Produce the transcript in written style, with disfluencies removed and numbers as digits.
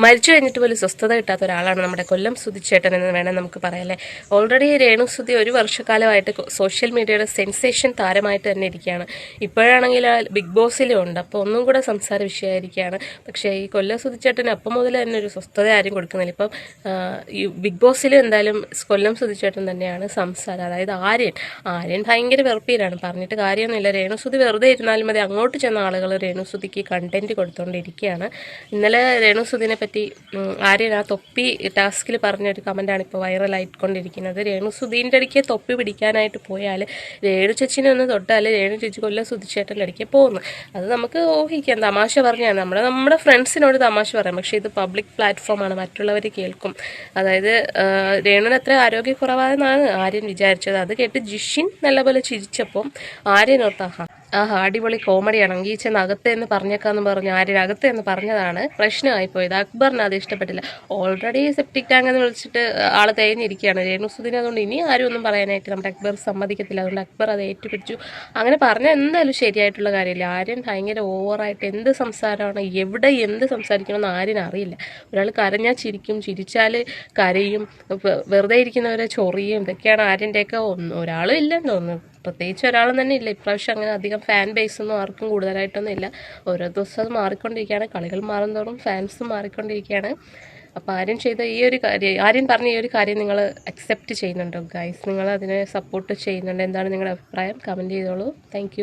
മരിച്ചു കഴിഞ്ഞിട്ട് പോലും സ്വസ്ഥത കിട്ടാത്ത ഒരാളാണ് നമ്മുടെ കൊല്ലം സുധിച്ചേട്ടൻ എന്ന് വേണം നമുക്ക് പറയാമല്ലേ. ഓൾറെഡി രേണുസുധി ഒരു വർഷക്കാലമായിട്ട് സോഷ്യൽ മീഡിയയുടെ സെൻസേഷൻ താരമായിട്ട് തന്നെ ഇരിക്കുകയാണ്. ഇപ്പോഴാണെങ്കിൽ ബിഗ് ബോസിലും ഉണ്ട്, അപ്പോൾ ഒന്നും കൂടെ സംസാര വിഷയമായിരിക്കുകയാണ്. പക്ഷേ ഈ കൊല്ലം സുധിച്ചേട്ടന് അപ്പം മുതൽ തന്നെ ഒരു സ്വസ്ഥത ആരും കൊടുക്കുന്നില്ല. ഇപ്പം ഈ ബിഗ് ബോസിലും എന്തായാലും കൊല്ലം സുധിച്ചേട്ടൻ തന്നെയാണ് സംസാരം. അതായത് ആര്യൻ ഭയങ്കര വെറുപ്പീരാണ്, പറഞ്ഞിട്ട് കാര്യമൊന്നുമില്ല. രേണുസുധി വെറുതെ ഇരുന്നാലും മതി, അങ്ങോട്ട് ചെന്ന ആളുകൾ രേണുസുധിക്ക് കണ്ടന്റ് കൊടുത്തുകൊണ്ടിരിക്കുകയാണ്. ഇന്നലെ രേണുസുധിനെ പറ്റി ആര്യൻ ആ തൊപ്പി ടാസ്കിൽ പറഞ്ഞൊരു കമൻറ്റാണ് ഇപ്പോൾ വൈറലായിക്കൊണ്ടിരിക്കുന്നത്. രേണുസുധീൻ്റെ ഇടയ്ക്ക് തൊപ്പി പിടിക്കാനായിട്ട് പോയാൽ രേണു ചേച്ചിനെ ഒന്ന് തൊട്ടാൽ രേണു ചേച്ചി കൊല്ലം സുധിച്ചേട്ടൻ്റെ ഇടയ്ക്ക് പോകുന്നു. അത് നമുക്ക് ഊഹിക്കാം, തമാശ പറഞ്ഞാണ്. നമ്മുടെ ഫ്രണ്ട്സിനോട് തമാശ പറയാം, പക്ഷേ ഇത് പബ്ലിക് പ്ലാറ്റ്ഫോമാണ്, മറ്റുള്ളവർ കേൾക്കും. അതായത് രേണുവിന് അത്ര ആരോഗ്യക്കുറവാണെന്നാണ് ആര്യൻ വിചാരിച്ചത്. അത് കേട്ട് ജിഷിൻ നല്ലപോലെ ചിരിച്ചപ്പം ആര്യൻ ഓർത്ത് അടിപൊളി കോമഡിയാണ്, എങ്കിൽ ചെന്ന് അകത്ത് എന്ന് പറഞ്ഞേക്കാന്ന് പറഞ്ഞു ആര്യൻ അകത്ത് എന്ന് പറഞ്ഞതാണ് പ്രശ്നമായിപ്പോയത്. അക്ബറിന് അത് ഇഷ്ടപ്പെട്ടില്ല. ഓൾറെഡി സെപ്റ്റിക് ടാങ്ക് എന്ന് വിളിച്ചിട്ട് ആൾ തേഞ്ഞിരിക്കുകയാണ് രേണുസുധിനെ. അതുകൊണ്ട് ഇനി ആരും ഒന്നും പറയാനായിട്ട് നമ്മുടെ അക്ബർ സമ്മതിക്കത്തില്ല. അതുകൊണ്ട് അക്ബർ അത് ഏറ്റുപിടിച്ചു. അങ്ങനെ പറഞ്ഞാൽ എന്തായാലും ശരിയായിട്ടുള്ള കാര്യമില്ല. ആര്യൻ ഭയങ്കര ഓവറായിട്ട് എന്ത് സംസാരമാണ്, എവിടെ എന്ത് സംസാരിക്കണമെന്ന് ആര്യൻ അറിയില്ല. ഒരാൾ കരഞ്ഞാൽ ചിരിക്കും, ചിരിച്ചാൽ കരയും, വെറുതെ ഇരിക്കുന്നവരെ ചൊറിയും. ഇതൊക്കെയാണ് ആര്യൻ്റെയൊക്കെ. ഒരാളും ഇല്ലെന്ന് തോന്നുന്നു, പ്രത്യേകിച്ച് ഒരാളും തന്നെ ഇല്ല ഇപ്രാവശ്യം. അങ്ങനെ അധികം ഫാൻ ബേസൊന്നും ആർക്കും കൂടുതലായിട്ടൊന്നും ഇല്ല. ഓരോ ദിവസം അത് മാറിക്കൊണ്ടിരിക്കുകയാണ്, കളികൾ മാറുന്നതോറും ഫാൻസും മാറിക്കൊണ്ടിരിക്കുകയാണ്. അപ്പോൾ ആര്യൻ പറഞ്ഞ ഈ ഒരു കാര്യം നിങ്ങൾ അക്സെപ്റ്റ് ചെയ്യുന്നുണ്ടോ ഗൈസ്? നിങ്ങൾ അതിനെ സപ്പോർട്ട് ചെയ്യുന്നുണ്ടോ? എന്താണ് നിങ്ങളുടെ അഭിപ്രായം? കമൻറ്റ് ചെയ്തോളൂ. താങ്ക്